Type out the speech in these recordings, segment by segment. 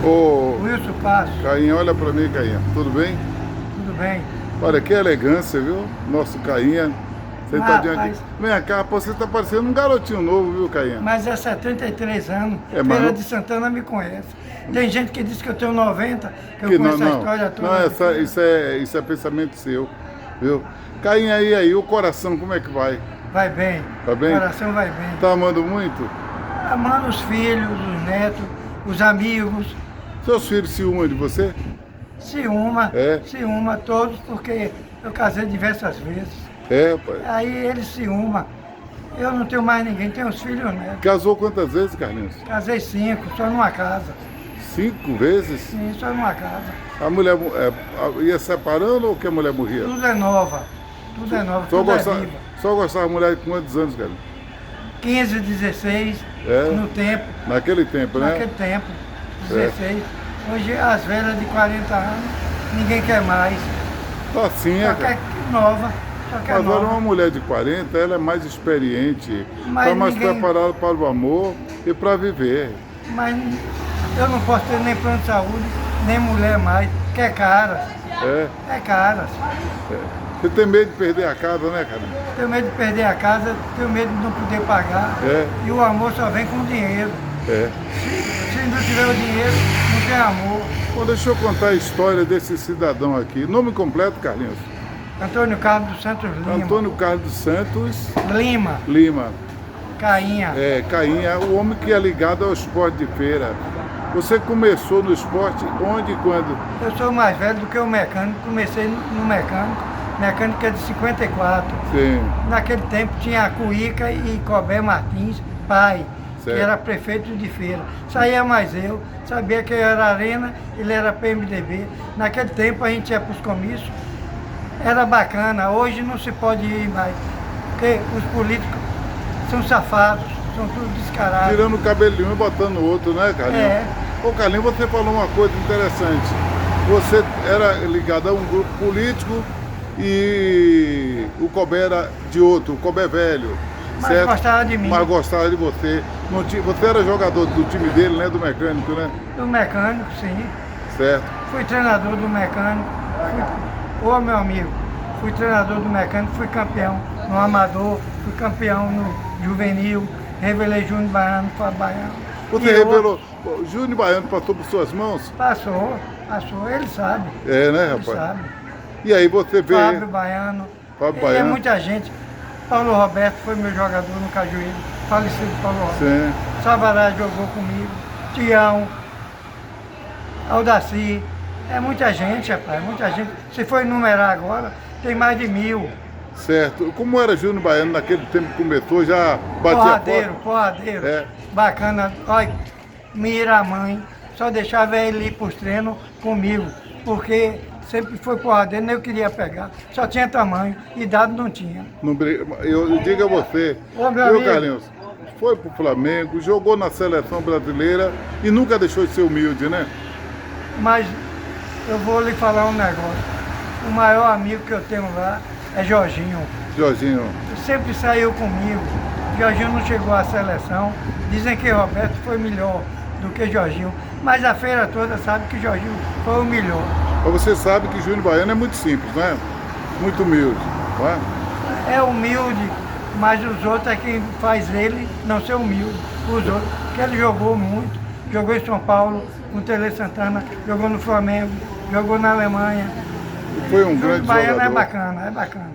Ô, Wilson Passo, Cainha, olha pra mim, Cainha. Tudo bem? tudo bem? Olha, que elegância, viu? Nosso Cainha. Sentadinho aqui. Rapaz, Vem cá, pô, você tá parecendo um garotinho novo, viu, Cainha? mas é 73 anos, mas Feira não- de Santana me conhece. Tem gente que diz que eu tenho 90, que eu Que conheço a história toda. não, isso é pensamento seu, viu? Cainha, e aí, o coração, como é que vai? Vai bem, Tá bem? o coração vai bem. Tá amando muito? Amando os filhos, os netos, os amigos, Seus filhos ciúmam de você? É? ciúma todos, porque eu casei diversas vezes. É, pai. Aí eles ciúma. Eu não tenho mais ninguém, tenho os filhos netos. Casou quantas vezes, Carlinhos? Casei 5, só numa casa. 5 vezes? Sim, só numa casa. A mulher ia separando ou que a mulher morria? Tudo é nova, tudo é nova, Só tudo é gostava, viva. só gostava de mulher com quantos anos, cara? 15, 16, É? no tempo, Naquele tempo, né? naquele tempo, 16. Hoje as velhas de 40 anos, ninguém quer mais. Tá assim, Só é, cara. quer nova, só quer Agora nova. uma mulher de 40, ela é mais experiente, Mas está mais ninguém- preparada para o amor e para viver. Mas eu não posso ter nem plano de saúde, nem mulher mais, que é caras, É. é caras. Você tem medo de perder a casa, né, cara? Tenho medo de perder a casa, tenho medo de não poder pagar. É. E o amor só vem com dinheiro. É. Se não tiver o dinheiro, não tem amor. Bom, deixa eu contar a história desse cidadão aqui. Nome completo, Carlinhos? Antônio Carlos dos Santos Lima. Antônio Carlos dos Santos Lima, Lima. Cainha. Cainha, o homem que é ligado ao esporte de feira. Você começou no esporte onde e quando? Eu sou mais velho do que o mecânico, comecei no mecânico é de 54. Sim. Naquele tempo tinha a Cuíca e Cobé Martins, pai, Certo. que era prefeito de feira. Saía mais eu, sabia que eu era Arena, ele era PMDB. Naquele tempo a gente ia para os comícios, era bacana, hoje não se pode ir mais, porque os políticos são safados, são tudo descarados. Tirando o cabelinho e botando o outro, né, Carlinhos? É. Ô, Carlinhos, você falou uma coisa interessante. Você era ligado a um grupo político e o Cobé era de outro, o Cobé velho. Mas certo? gostava de mim. Mas gostava de você. Você era jogador do time dele, né? Do mecânico, né? Do mecânico, sim. Certo. Fui treinador do mecânico. Ô meu amigo, fui treinador do mecânico, fui campeão no Amador, fui campeão no Juvenil, revelei Júnior Baiano, Fábio Baiano. Você E revelou. O Júnior Baiano passou por suas mãos? Passou, ele sabe. É, né, Ele rapaz? sabe. E aí você vê. Fábio Baiano. Fábio E Baiano. é muita gente. Paulo Roberto foi meu jogador no Cajueiro, falecido Paulo Roberto. Sim. Sabará jogou comigo, Tião, Aldaci. É muita gente, rapaz, muita gente. Se for enumerar agora, tem mais de 1000. Certo. Como era Júnior Baiano naquele tempo que começou, já batia Porradeiro. É. Bacana. Olha, mira a mãe, só deixava ele ir para os treinos comigo, porque sempre foi porradeiro, nem eu queria pegar. Só tinha tamanho, idade não tinha. Eu digo a você, Ô, meu viu, amigo. Carlinhos? Foi pro Flamengo, jogou na seleção brasileira e nunca deixou de ser humilde, né? Mas eu vou lhe falar um negócio. O maior amigo que eu tenho lá é Jorginho. Jorginho. Sempre saiu comigo. Jorginho não chegou à seleção. Dizem que Roberto foi melhor do que Jorginho. Mas a feira toda sabe que Jorginho foi o melhor. Mas você sabe que Júnior Baiano é muito simples, né? Muito humilde, não é? É humilde, mas os outros é quem faz ele não ser humilde. Os outros, porque ele jogou muito. Jogou em São Paulo, com o Tele Santana, jogou no Flamengo, jogou na Alemanha. Foi um Júnior grande Baiano jogador. é bacana, é bacana.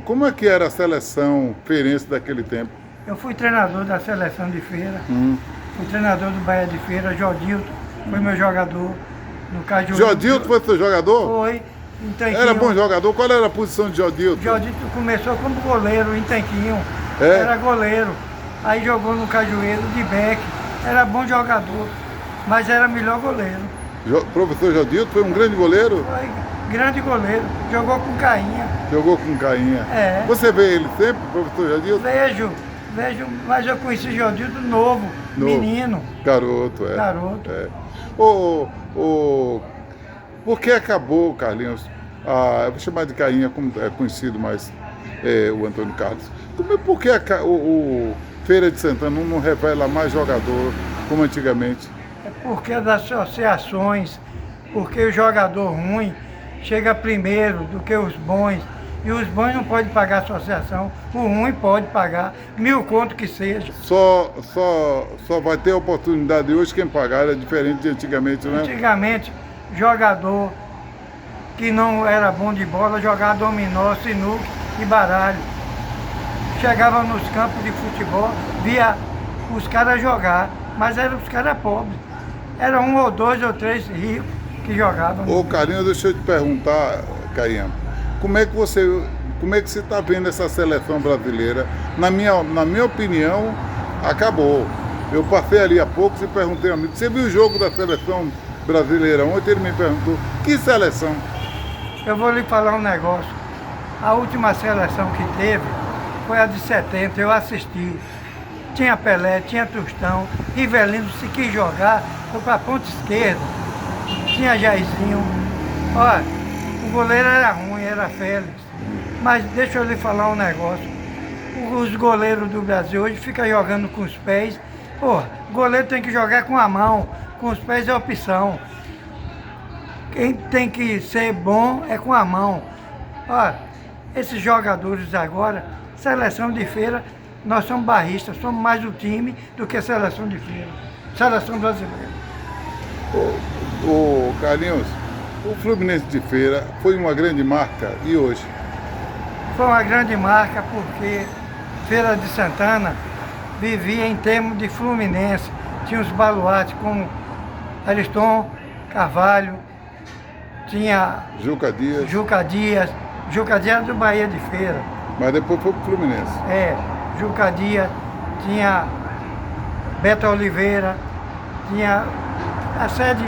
Como é que era a seleção feirense daquele tempo? Eu fui treinador da seleção de feira, Hum. fui treinador do Bahia de Feira, Jodilton foi meu jogador no Cajueiro. Jodilton foi seu jogador? Foi, em Tanquinho. Era bom jogador? Qual era a posição de Jodilton? Jodilton começou como goleiro em Tanquinho, É? era goleiro. Aí jogou no Cajueiro de Beck, era bom jogador, mas era melhor goleiro. Professor Jodilton foi um grande goleiro? Foi grande goleiro, jogou com Cainha. Jogou com Cainha. É. Você vê ele sempre, professor Jodilton? Vejo, mas eu conheci Jodilton novo, menino. Garoto, é. Garoto. É. Por que acabou, Carlinhos? Eu vou chamar de Cainha, como é conhecido mais o Antônio Carlos. Por que o Feira de Santana não revela mais jogador como antigamente? É porque das associações, porque o jogador ruim chega primeiro do que os bons. E os bons não podem pagar a associação, o ruim pode pagar 1.000 conto que seja. Só vai ter oportunidade hoje quem pagar, é diferente de antigamente, né? Antigamente, jogador que não era bom de bola jogava dominó, sinuca e baralho. Chegava nos campos de futebol, via os caras jogar, mas eram os caras pobres. Era 1 ou 2 ou 3 ricos que jogavam. Ô Carinho, deixa eu te perguntar, Carinha, como é que você está vendo essa seleção brasileira? Na minha opinião, acabou. Eu passei ali há pouco e perguntei a um amigo, você viu o jogo da seleção brasileira ontem? Ele me perguntou, que seleção? Eu vou lhe falar um negócio. A última seleção que teve foi a de 70, eu assisti. Tinha Pelé, tinha Tostão, Rivelino, se quis jogar, foi para a ponta esquerda. Tinha Jairzinho. Olha, o goleiro era ruim, era Félix. Mas deixa eu lhe falar um negócio. Os goleiros do Brasil hoje ficam jogando com os pés. Pô, o goleiro tem que jogar com a mão, com os pés é opção. Quem tem que ser bom é com a mão. Olha, esses jogadores agora, seleção de feira, nós somos barristas, somos mais o time do que seleção de feira. Seleção brasileira. Ô Carlinhos, o Fluminense de Feira foi uma grande marca e hoje? Foi uma grande marca porque Feira de Santana vivia em termos de Fluminense. Tinha os baluartes como Ariston Carvalho, tinha Juca Dias. Juca Dias era do Bahia de Feira. Mas depois foi pro Fluminense. Juca Dias, tinha Beto Oliveira, tinha a sede,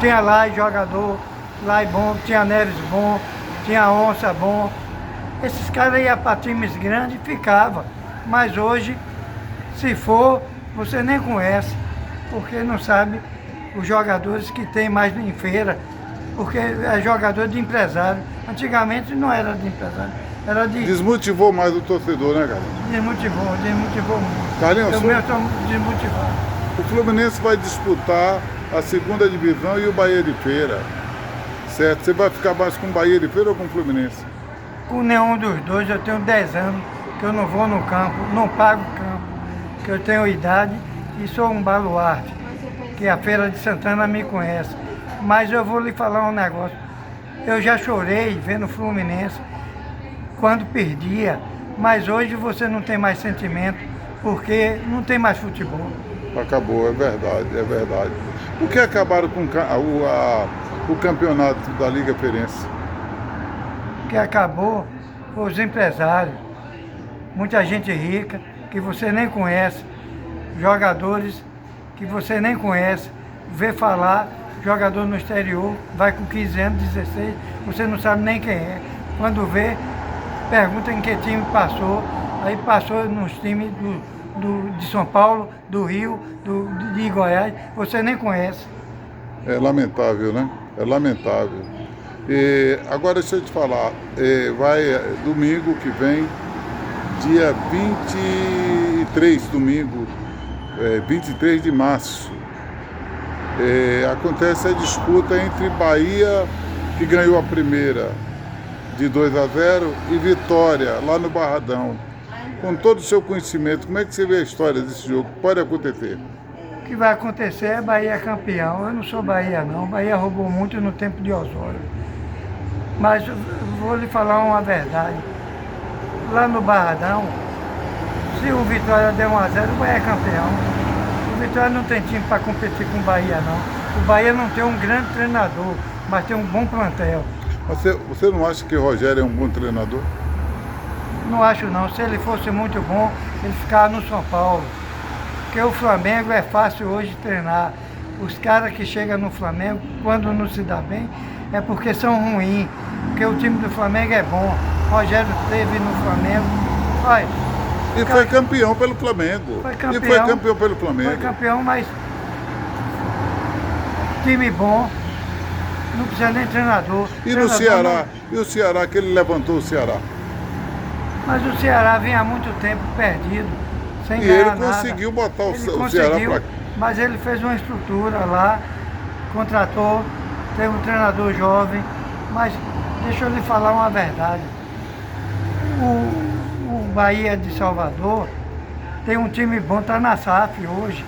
tinha Lai jogador, Lai bom, tinha Neves bom, tinha Onça bom. Esses caras iam para times grandes e ficavam. Mas hoje, se for, você nem conhece, porque não sabe os jogadores que tem mais em feira, porque é jogador de empresário. Antigamente não era de empresário, era de... Desmotivou mais o torcedor, né, cara? Desmotivou muito. Carlinhos, Eu mesmo estou desmotivado. o Fluminense vai disputar a segunda divisão e o Bahia de Feira, certo? Você vai ficar mais com o Bahia de Feira ou com o Fluminense? Com nenhum dos dois, eu tenho 10 anos que eu não vou no campo, não pago campo, que eu tenho idade e sou um baluarte, que a Feira de Santana me conhece. Mas eu vou lhe falar um negócio. Eu já chorei vendo o Fluminense quando perdia, mas hoje você não tem mais sentimento, porque não tem mais futebol. Acabou, é verdade, é verdade. Por que acabaram com o campeonato da Liga Feirense? Que acabou foi os empresários, muita gente rica que você nem conhece, jogadores que você nem conhece, vê falar, jogador no exterior, vai com 15 anos, 16, você não sabe nem quem é. Quando vê, pergunta em que time passou, aí passou nos times de São Paulo, do Rio, de Goiás, você nem conhece. É lamentável, né? É lamentável. E agora deixa eu te falar, vai domingo que vem, dia 23, domingo, 23 de março, acontece a disputa entre Bahia, que ganhou a primeira de 2-0, e Vitória, lá no Barradão. Com todo o seu conhecimento, como é que você vê a história desse jogo? Pode acontecer? O que vai acontecer é Bahia campeão. Eu não sou Bahia não, Bahia roubou muito no tempo de Osório. Mas eu vou lhe falar uma verdade. Lá no Barradão, se o Vitória der 1-0, o Bahia é campeão. O Vitória não tem time para competir com o Bahia não. O Bahia não tem um grande treinador, mas tem um bom plantel. Você não acha que o Rogério é um bom treinador? Não acho não. Se ele fosse muito bom, ele ficava no São Paulo. Porque o Flamengo é fácil hoje treinar. Os caras que chegam no Flamengo, quando não se dá bem, é porque são ruins. Porque o time do Flamengo é bom. O Rogério esteve no Flamengo. Olha, e foi campeão pelo Flamengo. Foi campeão, e foi campeão pelo Flamengo. Foi campeão, mas time bom. Não precisa nem treinador. E no Ceará? E o Ceará, que ele levantou o Ceará? Mas o Ceará vinha há muito tempo perdido, sem e ganhar ele conseguiu nada. botar o Ceará para... Mas ele fez uma estrutura lá, contratou, teve um treinador jovem, mas deixa eu lhe falar uma verdade. O Bahia de Salvador tem um time bom, está na SAF hoje.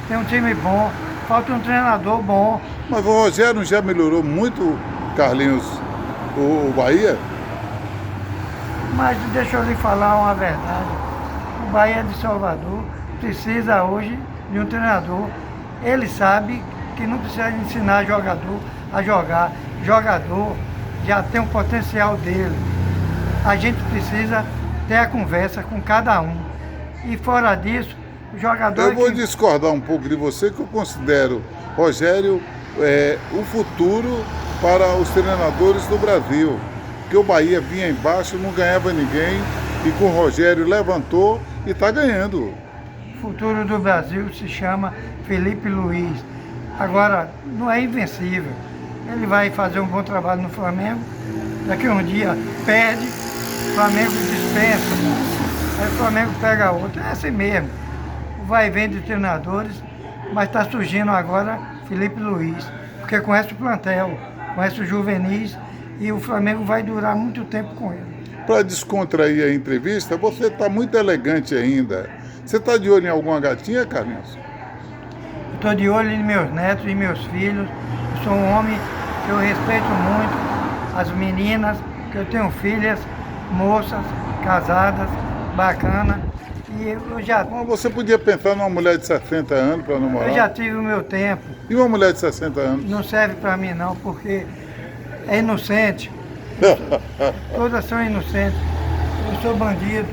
Tem um time bom, falta um treinador bom. Mas o Rogério já melhorou muito, Carlinhos, o Bahia? Mas deixa eu lhe falar uma verdade. O Bahia de Salvador precisa hoje de um treinador. Ele sabe que não precisa ensinar jogador a jogar. Jogador já tem um potencial dele. A gente precisa ter a conversa com cada um. E fora disso, o jogador... Eu vou discordar um pouco de você, que eu considero Rogério o futuro para os treinadores do Brasil. Porque o Bahia vinha embaixo, não ganhava ninguém, e com o Rogério levantou e está ganhando. O futuro do Brasil se chama Felipe Luiz. Agora, não é invencível. Ele vai fazer um bom trabalho no Flamengo, daqui a um dia perde, o Flamengo dispensa, aí o Flamengo pega outro. É assim mesmo. Vai vendo de treinadores, mas está surgindo agora Felipe Luiz, porque conhece o plantel, conhece os juvenis, e o Flamengo vai durar muito tempo com ele. Para descontrair a entrevista, você está muito elegante ainda. Você está de olho em alguma gatinha, Carlinhos? Estou de olho em meus netos e meus filhos. Eu sou um homem que eu respeito muito as meninas, que eu tenho filhas, moças, casadas, bacanas. E eu já... Mas você podia pensar numa mulher de 60 anos para namorar? Eu já tive o meu tempo. E uma mulher de 60 anos? Não serve para mim não, porque é inocente. Todas são inocentes. Eu sou bandido,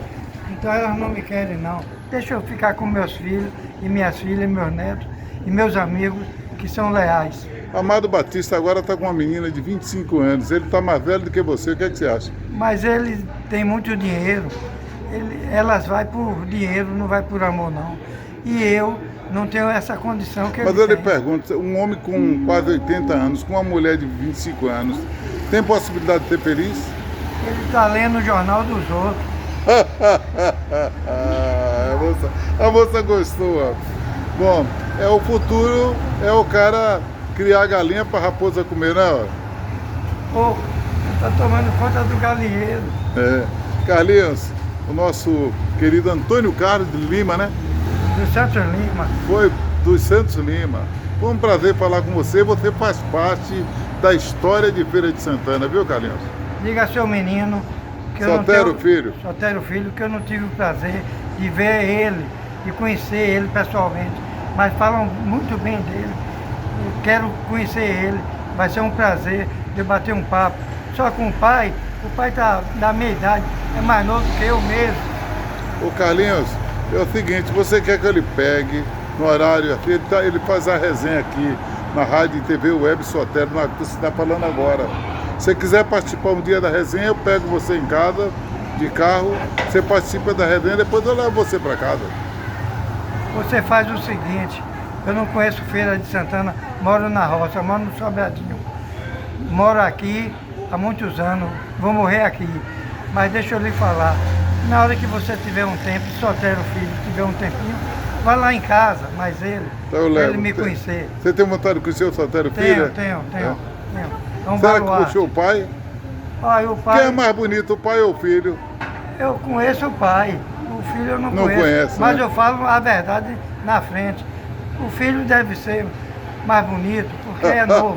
então elas não me querem não. Deixa eu ficar com meus filhos e minhas filhas, meus netos e meus amigos que são leais. Amado Batista agora está com uma menina de 25 anos. Ele está mais velho do que você. O que é que você acha? Mas ele tem muito dinheiro. Elas vão por dinheiro, não vai por amor não. E eu não tenho essa condição que ele tem. Mas eu lhe pergunto, um homem com quase 80 anos, com uma mulher de 25 anos, tem possibilidade de ser feliz? Ele está lendo o jornal dos outros. A moça gostou. Bom, o futuro é o cara criar galinha para raposa comer, não? Pô, está tomando conta do galinheiro. Carlinhos, o nosso querido Antônio Carlos de Lima, né? Do Santos Lima. Foi dos Santos Lima. Foi um prazer falar com você. Você faz parte da história de Feira de Santana, viu, Carlinhos? Diga ao seu menino que eu Sotero não tenho... Filho. Sotero Filho, que eu não tive o prazer de ver ele, de conhecer ele pessoalmente. Mas falam muito bem dele. Eu quero conhecer ele. Vai ser um prazer de bater um papo. Só com o pai está da minha idade, é mais novo que eu mesmo. Ô Carlinhos, é o seguinte, você quer que ele pegue no horário aqui, ele faz a resenha aqui na Rádio e TV Web Sotero, na que você está falando agora. Se você quiser participar um dia da resenha, eu pego você em casa, de carro, você participa da resenha, depois eu levo você para casa. Você faz o seguinte, eu não conheço Feira de Santana, moro na roça, moro no Sobradinho. Moro aqui há muitos anos, vou morrer aqui. Mas deixa eu lhe falar, na hora que você tiver um tempo, Sotero Filho, tiver um tempinho, vai lá em casa, mas ele, então para ele me conhecer. Você tem vontade de conhecer o Sotero Filho? Tenho. É um Será baluarte. que puxou o pai? O pai? Quem é mais bonito, o pai ou o filho? Eu conheço o pai, o filho eu não conheço. Conhece, mas né? eu falo a verdade na frente. O filho deve ser mais bonito, porque é novo.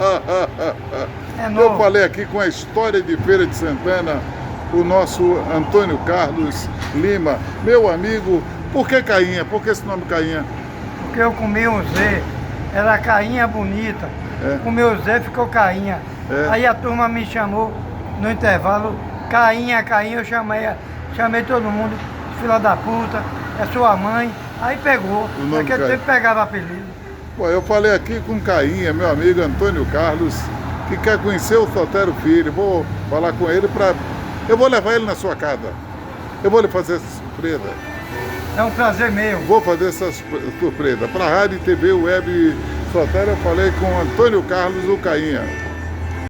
É novo. Eu falei aqui com a história de Feira de Santana, o nosso Antônio Carlos Lima, meu amigo. Por que Cainha? Por que esse nome Cainha? Porque eu comi um Z, era Cainha bonita. Comi o Z, ficou Cainha. Aí a turma me chamou no intervalo, Cainha, eu chamei todo mundo, filha da puta, é sua mãe. Aí pegou, naquele tempo pegava apelido. Bom, eu falei aqui com Cainha, meu amigo Antônio Carlos, que quer conhecer o Sotero Filho. Vou falar com ele eu vou levar ele na sua casa. Eu vou lhe fazer essa surpresa. É um prazer meu. Vou fazer essa surpresa. Para a Rádio e TV Web Sotero, eu falei com Antônio Carlos, o Cainha.